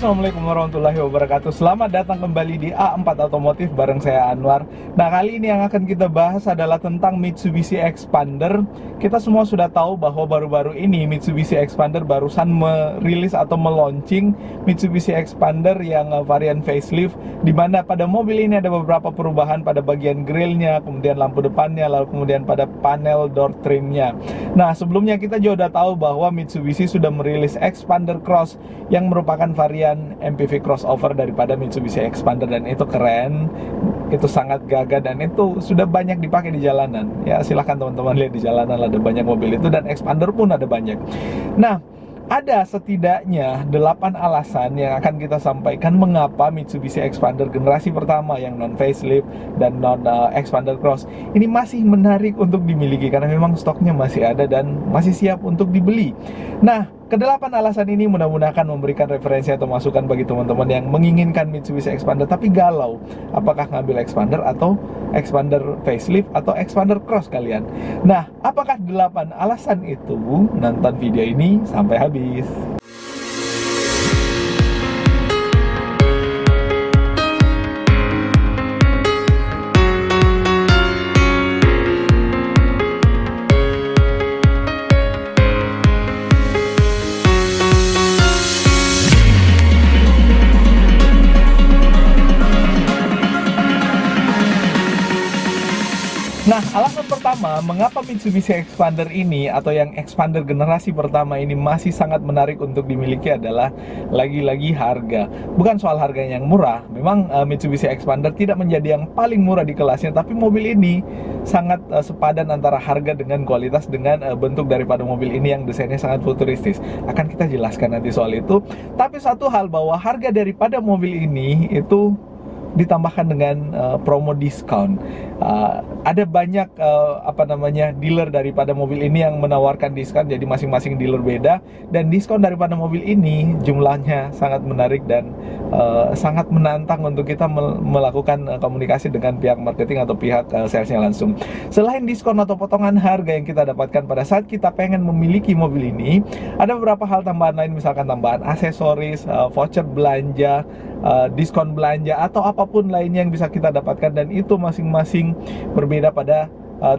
Assalamualaikum warahmatullahi wabarakatuh. Selamat datang kembali di A4 Otomotif bareng saya Anwar. Nah, kali ini yang akan kita bahas adalah tentang Mitsubishi Expander. Kita semua sudah tahu bahwa baru-baru ini Mitsubishi Expander barusan merilis atau meluncing Mitsubishi Expander yang varian facelift, di mana pada mobil ini ada beberapa perubahan pada bagian grillnya, kemudian lampu depannya, lalu kemudian pada panel door trimnya. Nah, sebelumnya kita juga udah tahu bahwa Mitsubishi sudah merilis Expander Cross yang merupakan varian MPV crossover daripada Mitsubishi Expander, dan itu keren, itu sangat gagah, dan itu sudah banyak dipakai di jalanan. Ya, silahkan teman-teman lihat di jalanan ada banyak mobil itu, dan Expander pun ada banyak. Nah, ada setidaknya 8 alasan yang akan kita sampaikan mengapa Mitsubishi Expander generasi pertama yang non facelift dan non Expander Cross ini masih menarik untuk dimiliki, karena memang stoknya masih ada dan masih siap untuk dibeli. Nah, ke-8 alasan ini mudah-mudahan memberikan referensi atau masukan bagi teman-teman yang menginginkan Mitsubishi Expander tapi galau apakah ngambil Expander atau Expander facelift atau Expander Cross kalian. Nah, apakah 8 alasan itu? Nonton video ini sampai habis. Nah, alasan pertama mengapa Mitsubishi Expander ini atau yang Expander generasi pertama ini masih sangat menarik untuk dimiliki adalah lagi-lagi harga. Bukan soal harganya yang murah, memang Mitsubishi Expander tidak menjadi yang paling murah di kelasnya, tapi mobil ini sangat sepadan antara harga dengan kualitas, dengan bentuk daripada mobil ini yang desainnya sangat futuristis. Akan kita jelaskan nanti soal itu. Tapi satu hal, bahwa harga daripada mobil ini itu ditambahkan dengan promo diskon. Ada banyak dealer daripada mobil ini yang menawarkan diskon, jadi masing-masing dealer beda, dan diskon daripada mobil ini jumlahnya sangat menarik dan sangat menantang untuk kita melakukan komunikasi dengan pihak marketing atau pihak salesnya langsung. Selain diskon atau potongan harga yang kita dapatkan pada saat kita pengen memiliki mobil ini, ada beberapa hal tambahan lain, misalkan tambahan aksesoris, voucher belanja, diskon belanja, atau apapun lainnya yang bisa kita dapatkan, dan itu masing-masing berbeda pada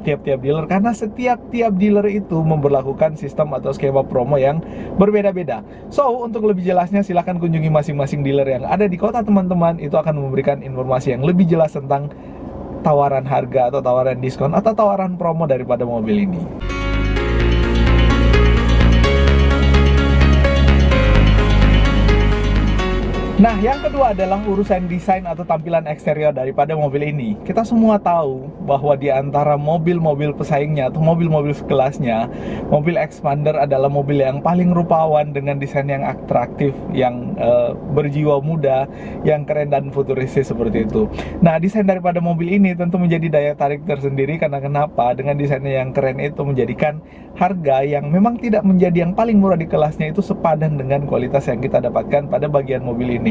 tiap-tiap dealer, karena setiap dealer itu memberlakukan sistem atau skema promo yang berbeda-beda. So, untuk lebih jelasnya silahkan kunjungi masing-masing dealer yang ada di kota teman-teman. Itu akan memberikan informasi yang lebih jelas tentang tawaran harga atau tawaran diskon atau tawaran promo daripada mobil ini. Nah, yang kedua adalah urusan desain atau tampilan eksterior daripada mobil ini. Kita semua tahu bahwa di antara mobil-mobil pesaingnya atau mobil-mobil sekelasnya, mobil Expander adalah mobil yang paling rupawan dengan desain yang atraktif, yang berjiwa muda, yang keren dan futuristis seperti itu. Nah, desain daripada mobil ini tentu menjadi daya tarik tersendiri, karena kenapa? Dengan desainnya yang keren itu menjadikan harga yang memang tidak menjadi yang paling murah di kelasnya itu sepadan dengan kualitas yang kita dapatkan pada bagian mobil ini.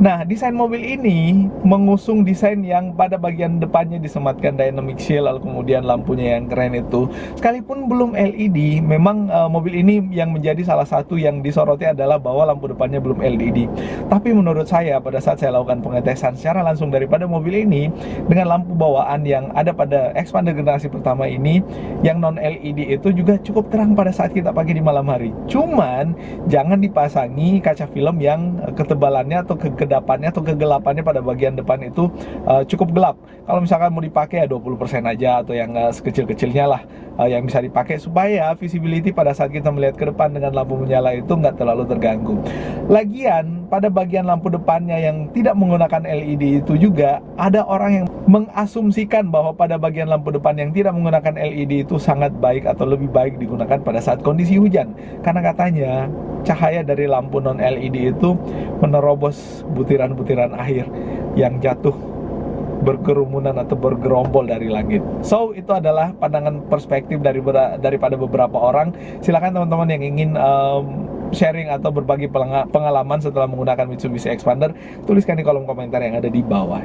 Nah, desain mobil ini mengusung desain yang pada bagian depannya disematkan dynamic shield, lalu kemudian lampunya yang keren itu. Sekalipun belum LED, memang mobil ini yang menjadi salah satu yang disoroti adalah bahwa lampu depannya belum LED. Tapi menurut saya, pada saat saya lakukan pengetesan secara langsung daripada mobil ini, dengan lampu bawaan yang ada pada Expander generasi pertama ini, yang non LED itu juga cukup terang pada saat kita pakai di malam hari. Cuman jangan dipasangi kaca film yang ketebalannya atau kegedapannya atau kegelapannya pada bagian depan itu cukup gelap. Kalau misalkan mau dipakai ya 20% aja, atau yang sekecil-kecilnya lah yang bisa dipakai, supaya visibility pada saat kita melihat ke depan dengan lampu menyala itu nggak terlalu terganggu. Lagian pada bagian lampu depannya yang tidak menggunakan LED itu juga ada orang yang mengasumsikan bahwa pada bagian lampu depan yang tidak menggunakan LED itu sangat baik atau lebih baik digunakan pada saat kondisi hujan, karena katanya cahaya dari lampu non LED itu menerobos butiran-butiran air yang jatuh berkerumunan atau bergerombol dari langit. So, itu adalah pandangan perspektif daripada beberapa orang. Silakan teman-teman yang ingin sharing atau berbagi pengalaman setelah menggunakan Mitsubishi Expander, tuliskan di kolom komentar yang ada di bawah.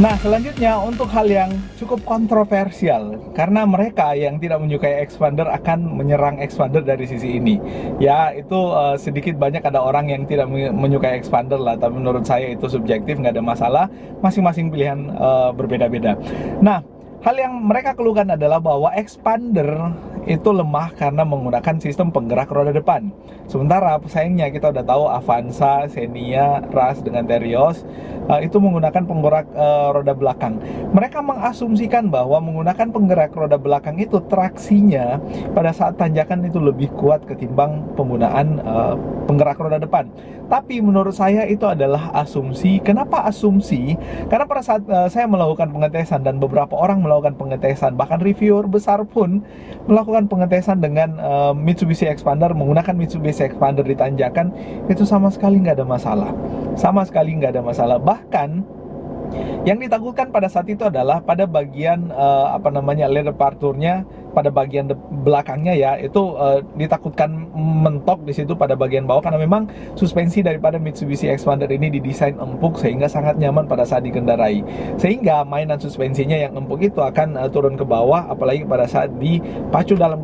Nah, selanjutnya untuk hal yang cukup kontroversial, karena mereka yang tidak menyukai Expander akan menyerang Expander dari sisi ini. Ya, itu sedikit banyak ada orang yang tidak menyukai Expander lah, tapi menurut saya itu subjektif, nggak ada masalah. Masing-masing pilihan berbeda-beda. Nah, hal yang mereka keluhkan adalah bahwa Expander itu lemah karena menggunakan sistem penggerak roda depan. Sementara pesaingnya kita udah tahu Avanza, Xenia, Rush dengan Terios itu menggunakan penggerak roda belakang. Mereka mengasumsikan bahwa menggunakan penggerak roda belakang itu traksinya pada saat tanjakan itu lebih kuat ketimbang penggunaan penggerak roda depan. Tapi menurut saya itu adalah asumsi. Kenapa asumsi? Karena pada saat saya melakukan pengetesan dan beberapa orang melakukan pengetesan, bahkan reviewer besar pun melakukan pengetesan dengan Mitsubishi Expander, menggunakan Mitsubishi Expander di tanjakan, itu sama sekali nggak ada masalah. Sama sekali nggak ada masalah. Bahkan yang ditakutkan pada saat itu adalah pada bagian leather parturnya, pada bagian belakangnya ya, itu ditakutkan mentok di situ pada bagian bawah, karena memang suspensi daripada Mitsubishi Expander ini didesain empuk sehingga sangat nyaman pada saat dikendarai. Sehingga mainan suspensinya yang empuk itu akan turun ke bawah, apalagi pada saat dipacu dalam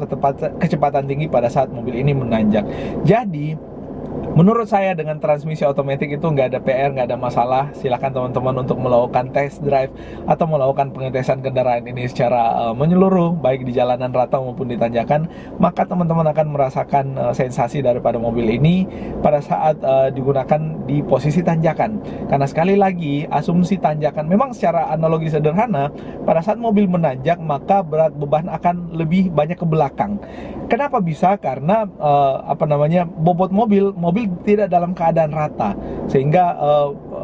kecepatan tinggi pada saat mobil ini menanjak. Jadi menurut saya dengan transmisi otomatis itu nggak ada PR, nggak ada masalah. Silakan teman-teman untuk melakukan test drive atau melakukan pengetesan kendaraan ini secara menyeluruh, baik di jalanan rata maupun di tanjakan. Maka teman-teman akan merasakan sensasi daripada mobil ini pada saat digunakan di posisi tanjakan. Karena sekali lagi, asumsi tanjakan memang secara analogi sederhana, pada saat mobil menanjak maka berat beban akan lebih banyak ke belakang. Kenapa bisa? Karena bobot mobil tidak dalam keadaan rata, sehingga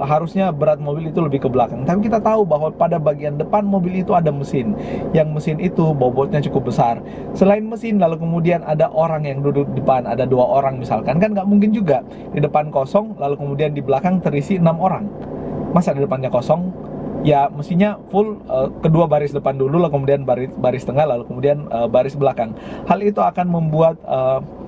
harusnya berat mobil itu lebih ke belakang. Tapi kita tahu bahwa pada bagian depan mobil itu ada mesin, yang mesin itu bobotnya cukup besar. Selain mesin, lalu kemudian ada orang yang duduk di depan, ada 2 orang misalkan, kan nggak mungkin juga di depan kosong lalu kemudian di belakang terisi 6 orang. Masa di depannya kosong? Ya mestinya full, kedua baris depan dulu, lalu kemudian baris tengah, lalu kemudian baris belakang. Hal itu akan membuat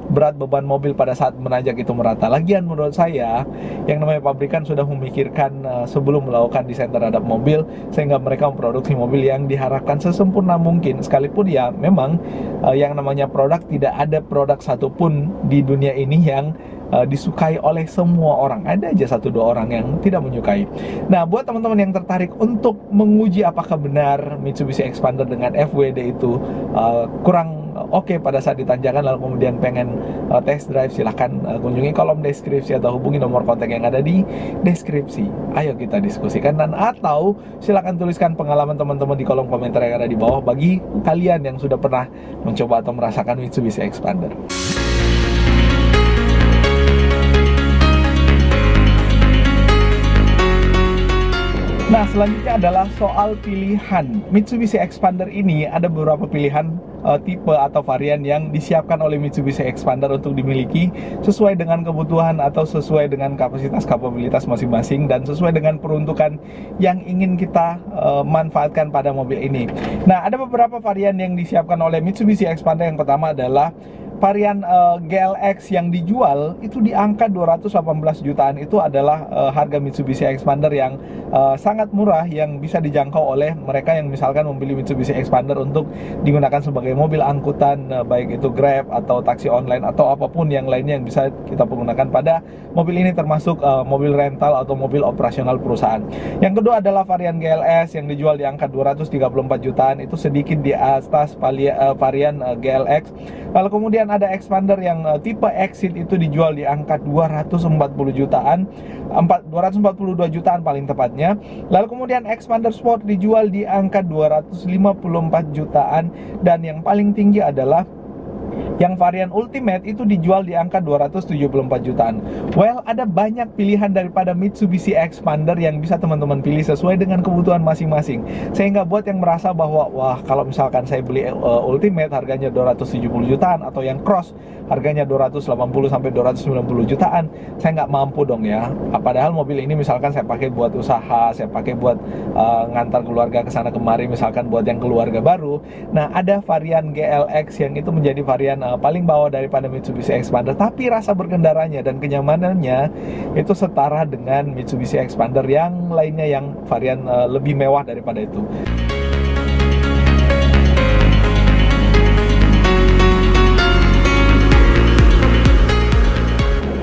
berat beban mobil pada saat menanjak itu merata. Lagian menurut saya, yang namanya pabrikan sudah memikirkan sebelum melakukan desain terhadap mobil, sehingga mereka memproduksi mobil yang diharapkan sesempurna mungkin. Sekalipun ya memang yang namanya produk, tidak ada produk satupun di dunia ini yang disukai oleh semua orang. Ada aja 1-2 orang yang tidak menyukai. Nah, buat teman-teman yang tertarik untuk menguji apakah benar Mitsubishi Expander dengan FWD itu kurang oke pada saat ditanjakan, lalu kemudian pengen test drive, silahkan kunjungi kolom deskripsi atau hubungi nomor kontak yang ada di deskripsi. Ayo kita diskusikan, dan atau silahkan tuliskan pengalaman teman-teman di kolom komentar yang ada di bawah bagi kalian yang sudah pernah mencoba atau merasakan Mitsubishi Expander. Nah, selanjutnya adalah soal pilihan. Mitsubishi Expander ini ada beberapa pilihan tipe atau varian yang disiapkan oleh Mitsubishi Expander untuk dimiliki sesuai dengan kebutuhan atau sesuai dengan kapasitas masing-masing dan sesuai dengan peruntukan yang ingin kita manfaatkan pada mobil ini. Nah, ada beberapa varian yang disiapkan oleh Mitsubishi Expander. Yang pertama adalah varian GLX yang dijual itu di angka 218 jutaan. Itu adalah harga Mitsubishi Expander yang sangat murah, yang bisa dijangkau oleh mereka yang misalkan membeli Mitsubishi Expander untuk digunakan sebagai mobil angkutan, baik itu Grab atau taksi online atau apapun yang lainnya yang bisa kita gunakan pada mobil ini, termasuk mobil rental atau mobil operasional perusahaan. Yang kedua adalah varian GLS yang dijual di angka 234 jutaan. Itu sedikit di atas varian GLX. Lalu kemudian ada Expander yang tipe Exit, itu dijual di angka 240 jutaan, 242 jutaan paling tepatnya. Lalu kemudian Expander Sport dijual di angka 254 jutaan, dan yang paling tinggi adalah yang varian Ultimate itu dijual di angka 274 jutaan. Well, ada banyak pilihan daripada Mitsubishi Expander yang bisa teman-teman pilih sesuai dengan kebutuhan masing-masing. Sehingga buat yang merasa bahwa, wah, kalau misalkan saya beli Ultimate harganya 270 jutaan, atau yang Cross harganya 280 sampai 290 jutaan, saya nggak mampu dong ya. Padahal mobil ini misalkan saya pakai buat usaha, saya pakai buat ngantar keluarga ke sana kemari, misalkan buat yang keluarga baru. Nah, ada varian GLX yang itu menjadi varian paling bawah daripada Mitsubishi Expander, tapi rasa berkendaranya dan kenyamanannya itu setara dengan Mitsubishi Expander yang lainnya yang varian lebih mewah daripada itu.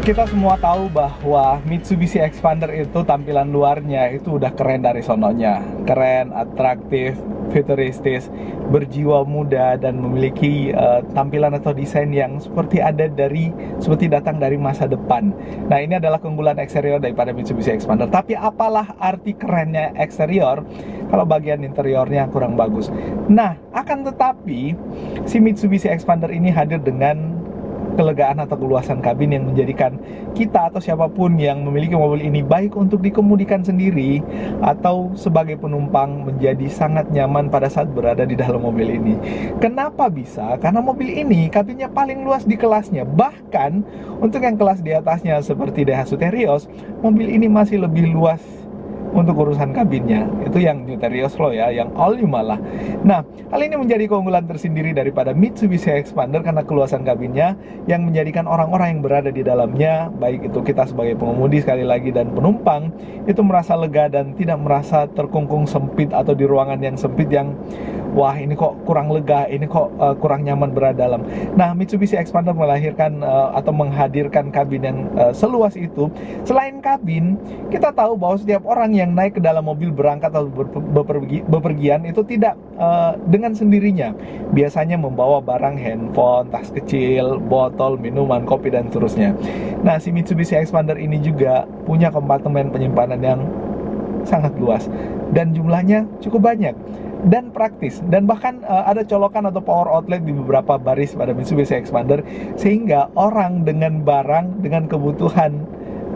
Kita semua tahu bahwa Mitsubishi Expander itu tampilan luarnya itu udah keren dari sononya. Keren, atraktif, futuristis, berjiwa muda, dan memiliki tampilan atau desain yang seperti datang dari masa depan. Nah, ini adalah keunggulan eksterior daripada Mitsubishi Expander. Tapi apalah arti kerennya eksterior kalau bagian interiornya kurang bagus? Nah, akan tetapi si Mitsubishi Expander ini hadir dengan kelegaan atau keluasan kabin yang menjadikan kita atau siapapun yang memiliki mobil ini, baik untuk dikemudikan sendiri atau sebagai penumpang, menjadi sangat nyaman pada saat berada di dalam mobil ini. Kenapa bisa? Karena mobil ini kabinnya paling luas di kelasnya. Bahkan untuk yang kelas di atasnya seperti Daihatsu Terios, mobil ini masih lebih luas untuk urusan kabinnya. Itu yang New Terios loh ya, yang all new malah. Nah, hal ini menjadi keunggulan tersendiri daripada Mitsubishi Expander karena keluasan kabinnya yang menjadikan orang-orang yang berada di dalamnya, baik itu kita sebagai pengemudi sekali lagi dan penumpang, itu merasa lega dan tidak merasa terkungkung sempit atau di ruangan yang sempit yang wah ini kok kurang lega, ini kok kurang nyaman berada dalam. Nah, Mitsubishi Expander melahirkan atau menghadirkan kabin yang seluas itu. Selain kabin, kita tahu bahwa setiap orang yang naik ke dalam mobil berangkat atau bepergian itu tidak dengan sendirinya. Biasanya membawa barang, handphone, tas kecil, botol, minuman, kopi, dan seterusnya. Nah, si Mitsubishi Expander ini juga punya kompartemen penyimpanan yang sangat luas dan jumlahnya cukup banyak dan praktis, dan bahkan ada colokan atau power outlet di beberapa baris pada Mitsubishi Expander, sehingga orang dengan barang, dengan kebutuhan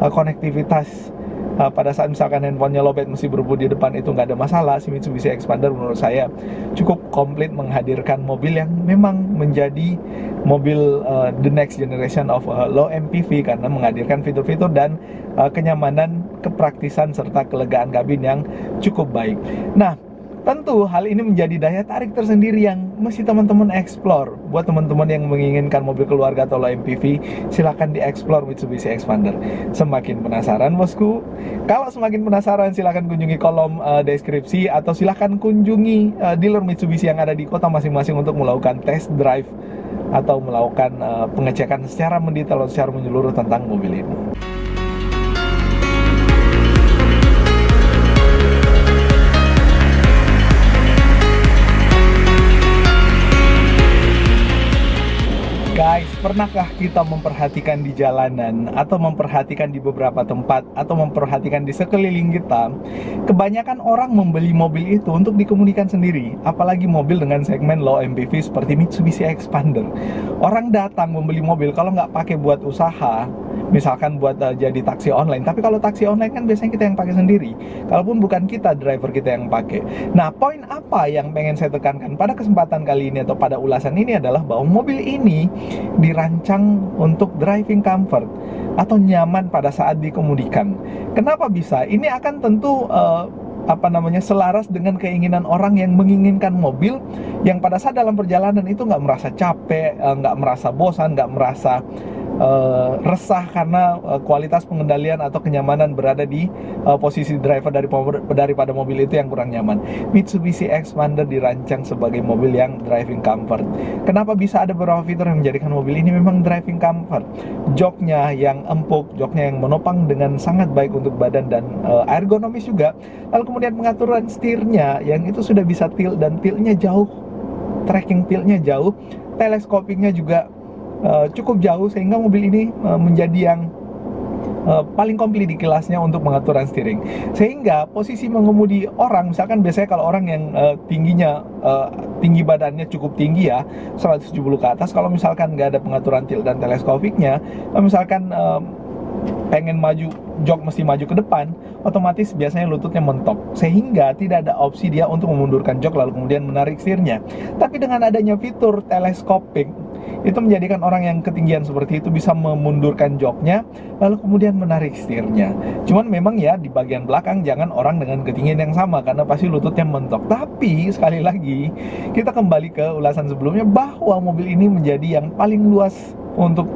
konektivitas pada saat misalkan handphonenya lowbat mesti berebut di depan itu nggak ada masalah. Si Mitsubishi Expander menurut saya cukup komplit menghadirkan mobil yang memang menjadi mobil the next generation of low MPV karena menghadirkan fitur-fitur dan kenyamanan, kepraktisan, serta kelegaan kabin yang cukup baik. Nah, tentu hal ini menjadi daya tarik tersendiri yang mesti teman-teman explore. Buat teman-teman yang menginginkan mobil keluarga atau low MPV, silahkan di-explore Mitsubishi Expander. Semakin penasaran bosku? Kalau semakin penasaran, silahkan kunjungi kolom deskripsi atau silahkan kunjungi dealer Mitsubishi yang ada di kota masing-masing untuk melakukan test drive atau melakukan pengecekan secara mendetail atau secara menyeluruh tentang mobil ini. Guys, pernahkah kita memperhatikan di jalanan atau memperhatikan di beberapa tempat atau memperhatikan di sekeliling kita, kebanyakan orang membeli mobil itu untuk dikemudikan sendiri, apalagi mobil dengan segmen low MPV seperti Mitsubishi Expander. Orang datang membeli mobil kalau nggak pakai buat usaha, misalkan buat jadi taksi online. Tapi kalau taksi online kan biasanya kita yang pakai sendiri, kalaupun bukan kita, driver kita yang pakai. Nah, poin apa yang pengen saya tekankan pada kesempatan kali ini atau pada ulasan ini adalah bahwa mobil ini dirancang untuk driving comfort atau nyaman pada saat dikemudikan. Kenapa bisa? Ini akan tentu selaras dengan keinginan orang yang menginginkan mobil yang pada saat dalam perjalanan itu nggak merasa capek, nggak merasa bosan, nggak merasa resah karena kualitas pengendalian atau kenyamanan berada di posisi driver daripada mobil itu yang kurang nyaman. Mitsubishi Expander dirancang sebagai mobil yang driving comfort. Kenapa bisa ada beberapa fitur yang menjadikan mobil ini memang driving comfort? Joknya yang empuk, joknya yang menopang dengan sangat baik untuk badan dan ergonomis juga. Lalu kemudian pengaturan setirnya yang itu sudah bisa tilt dan tiltnya jauh, tracking tiltnya jauh, teleskopiknya juga cukup jauh, sehingga mobil ini menjadi yang paling komplit di kelasnya untuk pengaturan steering. Sehingga posisi mengemudi orang, misalkan biasanya kalau orang yang tinggi badannya cukup tinggi ya, 170 ke atas, kalau misalkan nggak ada pengaturan tilt dan teleskopiknya, misalkan pengen maju, jok mesti maju ke depan, otomatis biasanya lututnya mentok, sehingga tidak ada opsi dia untuk memundurkan jok lalu kemudian menarik setirnya. Tapi dengan adanya fitur teleskopik, Itu menjadikan orang yang ketinggian seperti itu bisa memundurkan joknya, lalu kemudian menarik setirnya. Cuman memang ya di bagian belakang jangan orang dengan ketinggian yang sama, karena pasti lututnya mentok. Tapi sekali lagi kita kembali ke ulasan sebelumnya bahwa mobil ini menjadi yang paling luas untuk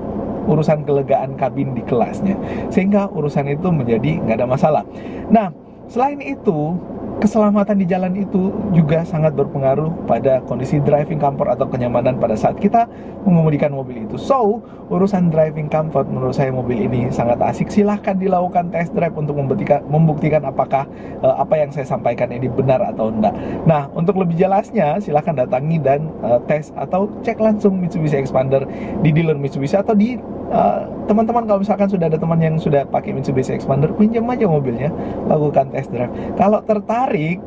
urusan kelegaan kabin di kelasnya, sehingga urusan itu menjadi nggak ada masalah. Nah, selain itu, keselamatan di jalan itu juga sangat berpengaruh pada kondisi driving comfort atau kenyamanan pada saat kita mengemudikan mobil itu. So, urusan driving comfort menurut saya mobil ini sangat asik. Silahkan dilakukan test drive untuk membuktikan apakah apa yang saya sampaikan ini benar atau enggak. Nah, untuk lebih jelasnya silahkan datangi dan tes atau cek langsung Mitsubishi Expander di dealer Mitsubishi atau di teman-teman kalau misalkan sudah ada teman yang sudah pakai Mitsubishi Expander, pinjam aja mobilnya, lakukan test drive. Kalau tertarik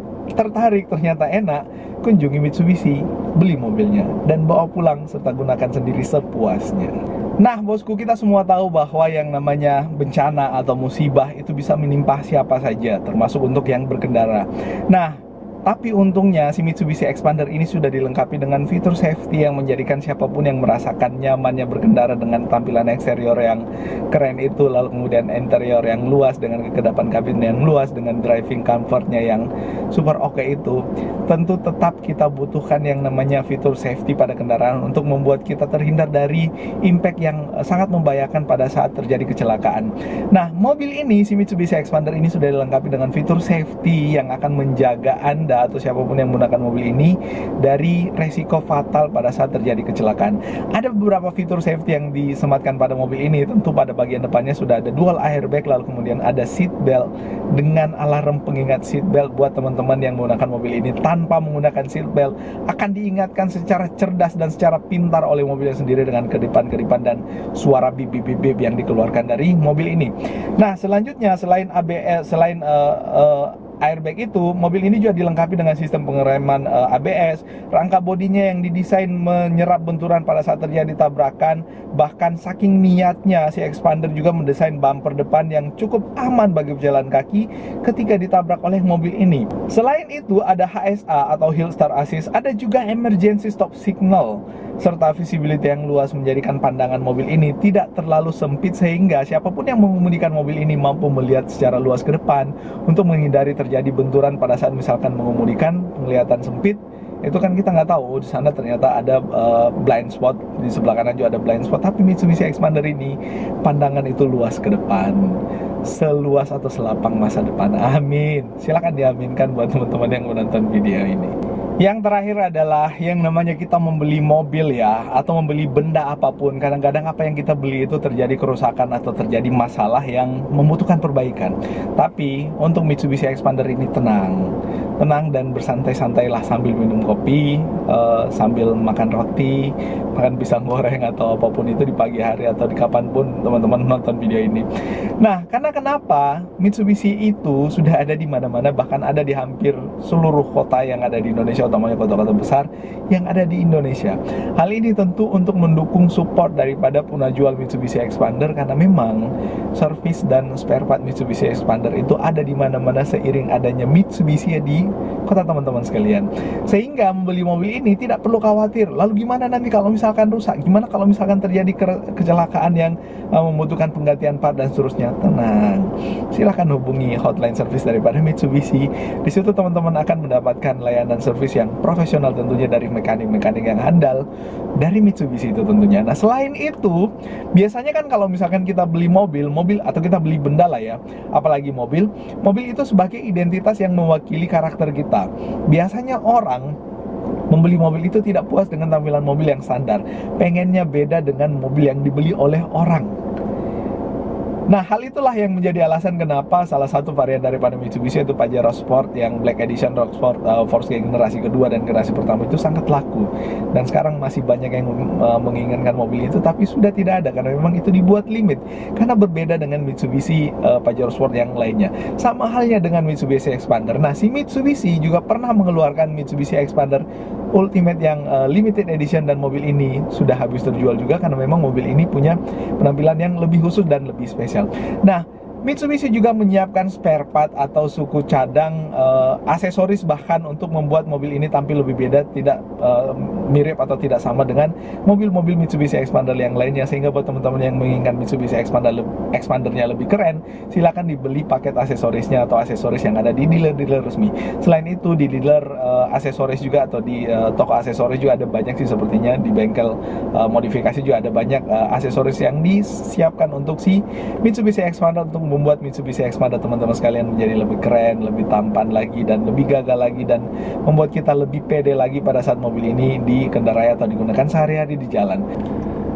ternyata enak, kunjungi Mitsubishi, beli mobilnya dan bawa pulang serta gunakan sendiri sepuasnya. Nah bosku, kita semua tahu bahwa yang namanya bencana atau musibah itu bisa menimpa siapa saja, termasuk untuk yang berkendara. Nah, tapi untungnya si Mitsubishi Expander ini sudah dilengkapi dengan fitur safety yang menjadikan siapapun yang merasakan nyamannya berkendara dengan tampilan eksterior yang keren itu, lalu kemudian interior yang luas dengan kekedapan kabin yang luas, dengan driving comfortnya yang super oke itu, tentu tetap kita butuhkan yang namanya fitur safety pada kendaraan untuk membuat kita terhindar dari impact yang sangat membahayakan pada saat terjadi kecelakaan. Nah, mobil ini, si Mitsubishi Expander ini sudah dilengkapi dengan fitur safety yang akan menjaga Anda atau siapapun yang menggunakan mobil ini dari resiko fatal pada saat terjadi kecelakaan. Ada beberapa fitur safety yang disematkan pada mobil ini. Tentu pada bagian depannya sudah ada dual airbag, lalu kemudian ada seat belt dengan alarm pengingat seat belt buat teman-teman yang menggunakan mobil ini tanpa menggunakan seat belt akan diingatkan secara cerdas dan secara pintar oleh mobilnya sendiri dengan kedipan-kedipan dan suara bip-bip yang dikeluarkan dari mobil ini. Nah, selanjutnya selain ABS, selain airbag itu, mobil ini juga dilengkapi dengan sistem pengereman ABS. Rangka bodinya yang didesain menyerap benturan pada saat terjadi tabrakan. Bahkan saking niatnya, si Expander juga mendesain bumper depan yang cukup aman bagi pejalan kaki ketika ditabrak oleh mobil ini. Selain itu, ada HSA atau Hill Start Assist, ada juga emergency stop signal, serta visibility yang luas menjadikan pandangan mobil ini tidak terlalu sempit sehingga siapapun yang mengemudikan mobil ini mampu melihat secara luas ke depan untuk menghindari terjadi benturan pada saat misalkan mengemudikan penglihatan sempit. Itu kan kita nggak tahu, di sana ternyata ada blind spot, di sebelah kanan juga ada blind spot. Tapi Mitsubishi Expander ini pandangan itu luas ke depan, seluas atau selapang masa depan. Amin. Silakan diaminkan buat teman-teman yang menonton video ini. Yang terakhir adalah yang namanya kita membeli mobil ya, atau membeli benda apapun. Kadang-kadang apa yang kita beli itu terjadi kerusakan atau terjadi masalah yang membutuhkan perbaikan. Tapi untuk Mitsubishi Expander ini tenang dan bersantai-santailah sambil minum kopi, sambil makan roti, makan pisang goreng atau apapun itu di pagi hari atau di kapanpun teman-teman nonton video ini. Nah, karena kenapa? Mitsubishi itu sudah ada di mana-mana, bahkan ada di hampir seluruh kota yang ada di Indonesia, utamanya kota-kota besar yang ada di Indonesia. Hal ini tentu untuk mendukung support daripada penjual Mitsubishi Expander, karena memang service dan spare part Mitsubishi Expander itu ada di mana-mana seiring adanya Mitsubishi di kota teman-teman sekalian. Sehingga membeli mobil ini tidak perlu khawatir, lalu gimana nanti kalau misalkan rusak? Gimana kalau misalkan terjadi kecelakaan yang membutuhkan penggantian part dan seterusnya? Tenang, silahkan hubungi hotline service daripada Mitsubishi. Di situ teman-teman akan mendapatkan layanan service yang profesional tentunya dari mekanik-mekanik yang handal dari Mitsubishi itu tentunya. Nah, selain itu, biasanya kan kalau misalkan kita beli mobil atau kita beli benda lah ya, apalagi mobil itu sebagai identitas yang mewakili karakter kita. Biasanya orang membeli mobil itu tidak puas dengan tampilan mobil yang standar, pengennya beda dengan mobil yang dibeli oleh orang. Nah, hal itulah yang menjadi alasan kenapa salah satu varian daripada Mitsubishi, yaitu Pajero Sport yang Black Edition Rock Sport Force generasi kedua dan generasi pertama itu sangat laku. Dan sekarang masih banyak yang menginginkan mobil itu, tapi sudah tidak ada karena memang itu dibuat limit. Karena berbeda dengan Mitsubishi Pajero Sport yang lainnya. Sama halnya dengan Mitsubishi Expander. Nah, si Mitsubishi juga pernah mengeluarkan Mitsubishi Expander Ultimate yang limited edition, dan mobil ini sudah habis terjual juga karena memang mobil ini punya penampilan yang lebih khusus dan lebih spesial. Nah, Mitsubishi juga menyiapkan spare part atau suku cadang, aksesoris bahkan untuk membuat mobil ini tampil lebih beda, tidak mirip atau tidak sama dengan mobil-mobil Mitsubishi Expander yang lainnya. Sehingga buat teman-teman yang menginginkan Mitsubishi Expandernya lebih keren, silakan dibeli paket aksesorisnya atau aksesoris yang ada di dealer-dealer resmi. Selain itu di dealer aksesoris juga atau di toko aksesoris juga ada banyak sih, sepertinya di bengkel modifikasi juga ada banyak aksesoris yang disiapkan untuk si Mitsubishi Expander, untuk membuat Mitsubishi Expander teman-teman sekalian menjadi lebih keren, lebih tampan lagi, dan lebih gagah lagi, dan membuat kita lebih pede lagi pada saat mobil ini dikendarai atau digunakan sehari-hari di jalan.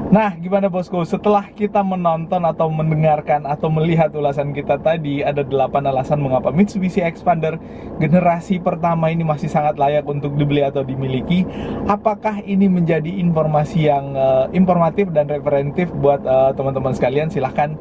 Nah, gimana bosku? Setelah kita menonton atau mendengarkan atau melihat ulasan kita tadi, ada 8 alasan mengapa Mitsubishi Expander generasi pertama ini masih sangat layak untuk dibeli atau dimiliki. Apakah ini menjadi informasi yang informatif dan referentif buat teman-teman sekalian? Silahkan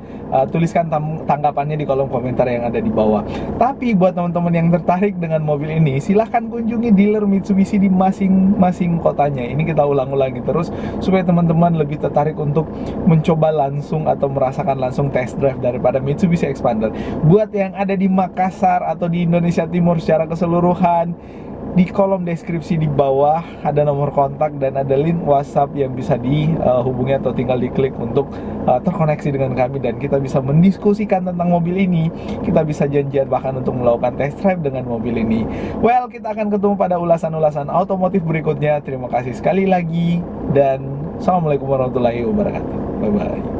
tuliskan tanggapannya di kolom komentar yang ada di bawah. Tapi buat teman-teman yang tertarik dengan mobil ini, silahkan kunjungi dealer Mitsubishi di masing-masing kotanya. Ini kita ulang-ulangi terus supaya teman-teman lebih tertarik untuk mencoba langsung atau merasakan langsung test drive daripada Mitsubishi Expander. Buat yang ada di Makassar atau di Indonesia Timur secara keseluruhan, di kolom deskripsi di bawah ada nomor kontak dan ada link WhatsApp yang bisa dihubungi atau tinggal diklik untuk terkoneksi dengan kami, dan kita bisa mendiskusikan tentang mobil ini. Kita bisa janjian bahkan untuk melakukan test drive dengan mobil ini. Well, kita akan ketemu pada ulasan-ulasan otomotif berikutnya. Terima kasih sekali lagi dan Assalamualaikum warahmatullahi wabarakatuh. Bye-bye.